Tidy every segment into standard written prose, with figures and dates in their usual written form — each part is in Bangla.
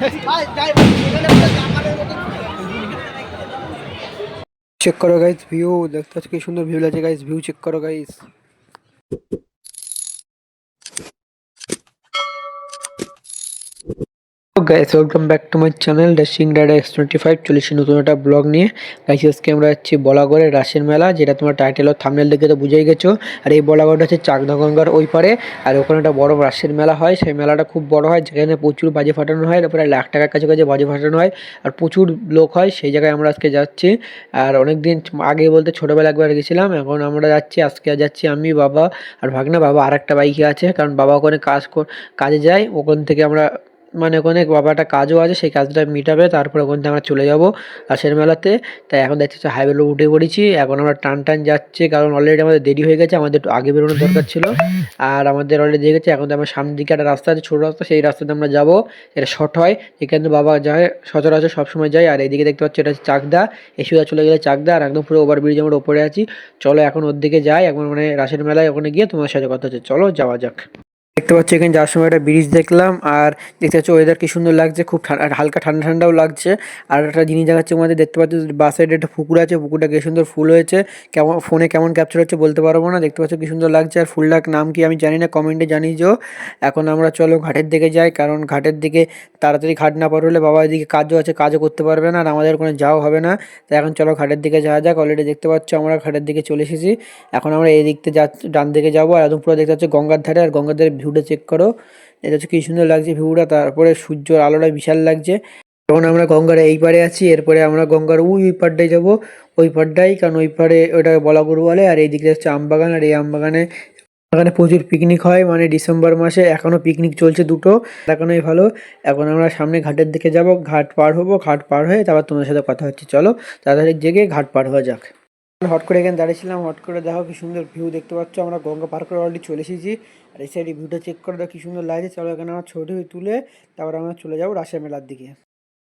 চেক করো গাইস, ভিউ দেখতে পাচ্ছ কি সুন্দর ভিউ লাগছে গাইস, ভিউ চেক করো guys. Guys welcome back to my channel dashing data X25। চলেছি নতুন একটা ব্লগ নিয়ে। গাইস আজকে আমরা যাচ্ছি বলাগড়ে রাসের মেলা, যেটা তোমার টাইটেল ও থাম্বনেল দেখে তো বুঝেই গেছো। আর এই বলাগড়টা হচ্ছে চাকদা গঙ্গার ওই পারে। আর ওখানে একটা বড় রাসের মেলা হয়, সেই মেলাটা খুব বড় হয়, যেখানে প্রচুর বাজি ফাটানো হয়, তারপরে লাখ টাকার কাছাকাছি বাজি ফাটানো হয় আর প্রচুর লোক হয়। সেই জায়গায় আমরা আজকে যাচ্ছি। আর অনেকদিন আগে বলতে ছোটোবেলা একবার গেছিলাম, এখন আমরা যাচ্ছি। আজকে যাচ্ছি আমি, বাবা আর ভাগনা। বাবা আর একটা বাইকে আছে, কারণ বাবা ওখানে কাজে যায়। ওখান থেকে আমরা মানে ওখানে বাবা একটা কাজও আছে, সেই কাজটা মিটাবে, তারপরে ওখান থেকে আমরা চলে যাবো রাসের মেলাতে। তাই এখন দেখছি হাইওয়ে রোড উঠে পড়েছি। এখন আমরা টান টান যাচ্ছি, কারণ অলরেডি আমাদের দেরি হয়ে গেছে, আমাদের একটু আগে বেরোনোর দরকার ছিল। আর আমাদের অলরেডি দেখেছি। এখন তো আমার সামনের দিকে একটা রাস্তা আছে, ছোটো রাস্তা, সেই রাস্তাতে আমরা যাবো। এটা শর্ট হয়, এখানে বাবা যায় সচরাচর সবসময় যায়। আর এইদিকে দেখতে পাচ্ছি এটা হচ্ছে চাকদা, এই সোজা চলে গেলে চাকদা, আর একদম পুরো ওভারব্রিজ আমরা ওপরে আছি। চলো এখন ওর দিকে যাই, এখন মানে রাসের মেলায় ওখানে গিয়ে তোমার সাথে কথা হচ্ছে, চলো যাওয়া যাক। দেখতে পাচ্ছি এখানে যাওয়ার সময় একটা ব্রিজ দেখলাম, আর দেখতে পাচ্ছি ওয়েদার কি সুন্দর লাগছে, খুব হালকা ঠান্ডা ঠান্ডাও লাগছে। আর একটা জিনিস দেখাচ্ছে আমাদের, দেখতে পাচ্ছি বাস সাইডে একটা পুকুর আছে, পুকুরটা কি সুন্দর ফুল হয়েছে, কেমন ফোনে কেমন ক্যাপচার হচ্ছে বলতে পারবো না। দেখতে পাচ্ছি কি সুন্দর লাগছে। আর ফুলটার নাম কি আমি জানি না, কমেন্টে জানিয়েছো। এখন আমরা চলো ঘাটের দিকে যাই, কারণ ঘাটের দিকে তাড়াতাড়ি ঘাট না পার হলে বাবা এদিকে কাজও আছে, কাজও করতে পারবে না, আর আমাদের কোনো যাওয়া হবে না। তাই এখন চলো ঘাটের দিকে যাওয়া যাক। অলরেডি দেখতে পাচ্ছ আমরা ঘাটের দিকে চলে এসেছি। এখন আমরা এই দিক থেকে ডান দিকে যাবো, আর একদম পুরো দেখতে পাচ্ছি গঙ্গার ধারে। আর গঙ্গার ধারে ভিউটা চেক করো, এটা হচ্ছে কি সুন্দর লাগছে ভিউটা। তারপরে সূর্যের আলোটা বিশাল লাগছে। এখন আমরা গঙ্গার এই পারে আছি, এরপরে আমরা গঙ্গার ওই পাড়টায় যাবো, ওই পাড়টাই, কারণ ওই পারে ওটা বলাগড়ু বলে। আর এই দিকে হচ্ছে আমবাগান, আর এই আমবাগানে এখানে প্রচুর পিকনিক হয়, মানে ডিসেম্বর মাসে এখনো পিকনিক চলছে দুটো, এখনোই ভালো। এখন আমরা সামনে ঘাটের দিকে যাব, ঘাট পার হবো, ঘাট পার হয়ে তারপর তোমার সাথে কথা হচ্ছে, চলো তাড়াতাড়ি জেগে ঘাট পার হওয়া যাক। হট করে এখানে দাঁড়িয়েছিলাম, হট করে দেখো কি সুন্দর ভিউ দেখতে পাচ্ছ, আমরা গঙ্গা পার করে অলরেডি চলে এসেছি। আর এই সাইডে ভিউটা চেক করে দেখো কি সুন্দর লাগছে। চলো এখানে আমার ছবি তুলে তারপর আমরা চলে যাবো রাসের মেলার দিকে।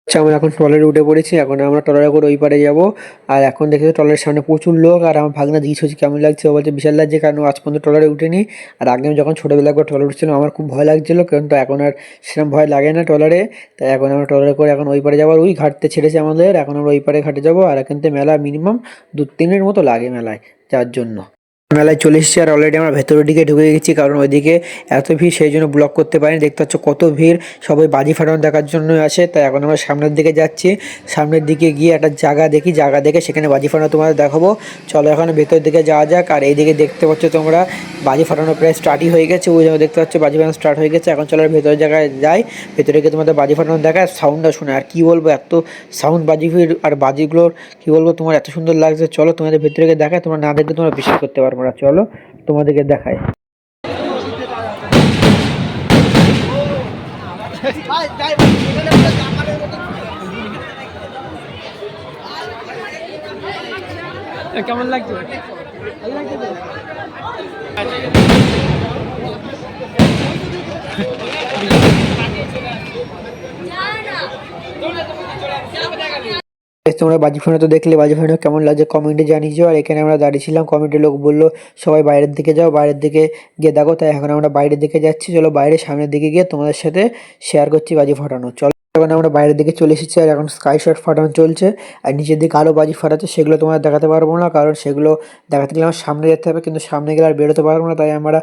আচ্ছা আমরা এখন ট্রলারে উঠে পড়েছি, এখন আমরা ট্রলারে করে ওই পারে যাবো। আর এখন দেখেছি ট্রলারের সামনে প্রচুর লোক, আর আমার ভাগনা জিজ্ঞেস হচ্ছে কেমন লাগছে, ও বলছে বিশাল লাগছে, কারণ ও আজ পর্যন্ত ট্রলারে উঠেনি। আর আগে আমি যখন ছোটোবেলা করে ট্রলারে উঠছিলাম আমার খুব ভয় লাগছিলো, কিন্তু এখন আর সেরকম ভয় লাগে না ট্রলারে। তাই এখন আমরা ট্রলারে করে এখন ওই পারে যাবো, আর ওই ঘাটতে ছেড়েছে আমাদের, এখন আমরা ওই পারে ঘাটে যাবো। আর এখান থেকে মেলা মিনিমাম 2-3 মতো লাগে মেলায় যার জন্য। মেলায় চলে এসেছি, আর অলরেডি আমরা ভেতরের দিকে ঢুকে গেছি, কারণ ওইদিকে এত ভিড়, সেই জন্য ব্লক করতে পারিনি। দেখতে পাচ্ছ কত ভিড়, সবাই বাজি ফাটানো দেখার জন্য আসে। তাই এখন আমরা সামনের দিকে যাচ্ছি, সামনের দিকে গিয়ে একটা জায়গা দেখি, জায়গা দেখে সেখানে বাজি ফাটানো তোমাদের দেখাবো। চলো এখন ভেতরের দিকে যাওয়া যাক। আর এইদিকে দেখতে পাচ্ছ তোমরা বাজি ফাটানো প্রায় স্টার্টই হয়ে গেছে, ওই জন্য দেখতে পাচ্ছ বাজি ফাটানো স্টার্ট হয়ে গেছে। এখন চলো ভেতরের জায়গায় যাই, ভেতরে গিয়ে তোমাদের বাজি ফাটানো দেখায়, সাউন্ডটা শুনে। আর কি বলবো, এত সাউন্ড বাজি ভিড়, আর বাজিগুলোর কি বলবো, তোমার এত সুন্দর লাগছে। চলো তোমাদের ভেতরে গিয়ে দেখায়, তোমরা না দেখলে তোমরা বিশ্বাস করতে পারবো না, চলো তোমাদেরকে দেখায়। কেমন লাগছে? ভালো লাগছে তো? তোমরা বাজি ফাটানো তো দেখলে, বাজি ফাটানো কেমন লাগছে কমেন্টে জানিয়েছো। আর এখানে আমরা দাঁড়িয়েছিলাম, কমেন্টের লোক বললো সবাই বাইরের দিকে যাও, বাইরের দিকে গিয়ে দেখো। তাই এখন আমরা বাইরের দিকে যাচ্ছি, চলো বাইরের সামনের দিকে গিয়ে তোমাদের সাথে শেয়ার করছি বাজি ফাটানো। চলো এখন আমরা বাইরের দিকে চলে এসেছি, আর এখন স্কাই শট ফাটানো চলছে। আর নিচের দিকে আরও বাজি ফাটাচ্ছে, সেগুলো তোমাদের দেখাতে পারবো না, কারণ সেগুলো দেখাতে গেলে আমার সামনে যেতে হবে, কিন্তু সামনে গেলে আর বেরোতে পারবো না, তাই আমরা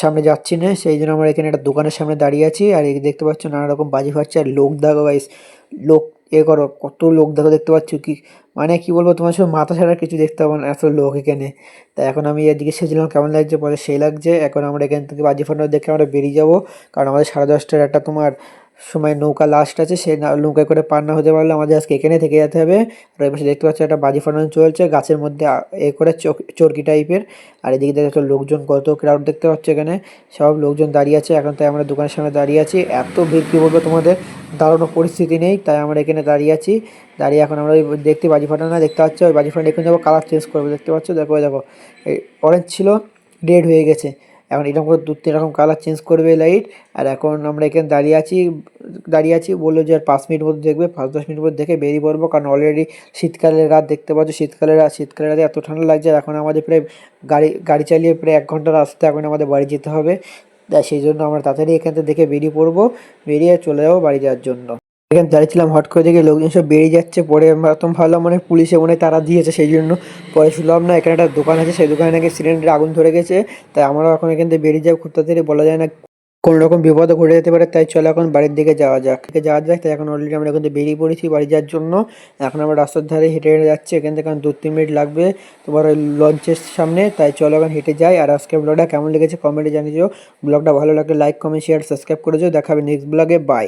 সামনে যাচ্ছি না। সেই জন্য আমরা এখানে একটা দোকানের সামনে দাঁড়িয়ে আছি। আর এই দেখতে পাচ্ছ নানা রকম বাজি ফাটছে, আর লোক দেখো গাইস, লোক করো কত লোক দেখো, দেখতে পাচ্ছ কি, মানে কি বলবো, তোমার সব মাথা ছাড়া কিছু দেখতে পাবো না, এত লোক এখানে। তাই এখন আমি এদিকে সেছিলাম কেমন লাগছে, পরে সেই লাগছে। এখন আমরা এখান থেকে বাজি ফাটানো দেখে আমরা বেরিয়ে যাবো, কারণ আমাদের 10:30টার একটা তোমার সময় নৌকা লাস্ট আছে, সেই নৌকায় করে পার না হতে পারলে আমাদের আজকে এখানে থেকে যেতে হবে। আর ওই পাশে দেখতে পাচ্ছি একটা বাজি ফাটানো চলছে গাছের মধ্যে, এ করে চরকি টাইপের। আর এদিকে দেখতে পাচ্ছ লোকজন, কত ক্রাউড দেখতে পাচ্ছ এখানে, সব লোকজন দাঁড়িয়ে আছে। এখন তাই আমরা দোকানের সামনে দাঁড়িয়ে আছি, এত ভিড় কি বলবো তোমাদের, দাঁড়ানোর পরিস্থিতি নেই। তাই আমরা এখানে দাঁড়িয়ে আছি, দাঁড়িয়ে এখন আমরা ওই দেখতে বাজি ফাটানো না দেখতে পাচ্ছ, ওই বাজি ফাটানো এখন যাবো, কালার চেঞ্জ করবো, দেখতে পাচ্ছ, দেখো দেখো এই অরেঞ্জ ছিল রেড হয়ে গেছে, এখন এরকম করে 2-3 রকম কালার চেঞ্জ করবে লাইট। আর এখন আমরা এখানে দাঁড়িয়ে আছি, বললো যে আর 5 মিনিট মতো দেখবে, 5-10 মিনিট মতো দেখে বেরিয়ে পড়বো, কারণ অলরেডি শীতকালের রাত দেখতে পাচ্ছ, শীতকালের রাতে এত ঠান্ডা লাগছে। আর এখন আমাদের প্রায় গাড়ি চালিয়ে প্রায় 1 ঘন্টা রাস্তা, এখন আমাদের বাড়ি যেতে হবে। তাই সেই জন্য আমরা তাড়াতাড়ি এখান থেকে দেখে বেরিয়ে পড়বো, বেরিয়ে চলে যাবো বাড়ি যাওয়ার জন্য। এখানে দাঁড়িয়েছিলাম, হট করে দেখে লোকজন সব বেরিয়ে যাচ্ছে। পরে প্রথম ভাবলাম মানে পুলিশে মনে হয় তারা দিয়েছে, সেই জন্য। পরে শুনলাম না এখানে একটা দোকান আছে, সেই দোকানে নাকি সিলিন্ডারে আগুন ধরে গেছে। তাই আমরাও এখন এখান থেকে বেরিয়ে যাবো, খুব তাড়াতাড়ি বলা যায় না কোনো রকম বিপদও ঘটে যেতে পারে। তাই চলো এখন বাড়ির দিকে যাওয়া যাক। তাই এখন অলরেডি আমরা এখান থেকে বেরিয়ে পড়েছি বাড়ি যাওয়ার জন্য। এখন আমরা রাস্তার ধারে হেঁটে হেঁটে যাচ্ছি, এখান থেকে 2-3 মিনিট লাগবে তোমার ওই লঞ্চের সামনে। তাই চলো এখন হেঁটে যাই। আর আজকের ব্লগটা কেমন লেগেছে কমেন্টে জানিও। ব্লগটা ভালো লাগলে লাইক কমেন্ট শেয়ার সাবস্ক্রাইব করে দিও। দেখা হবে নেক্সট ব্লগে। বাই।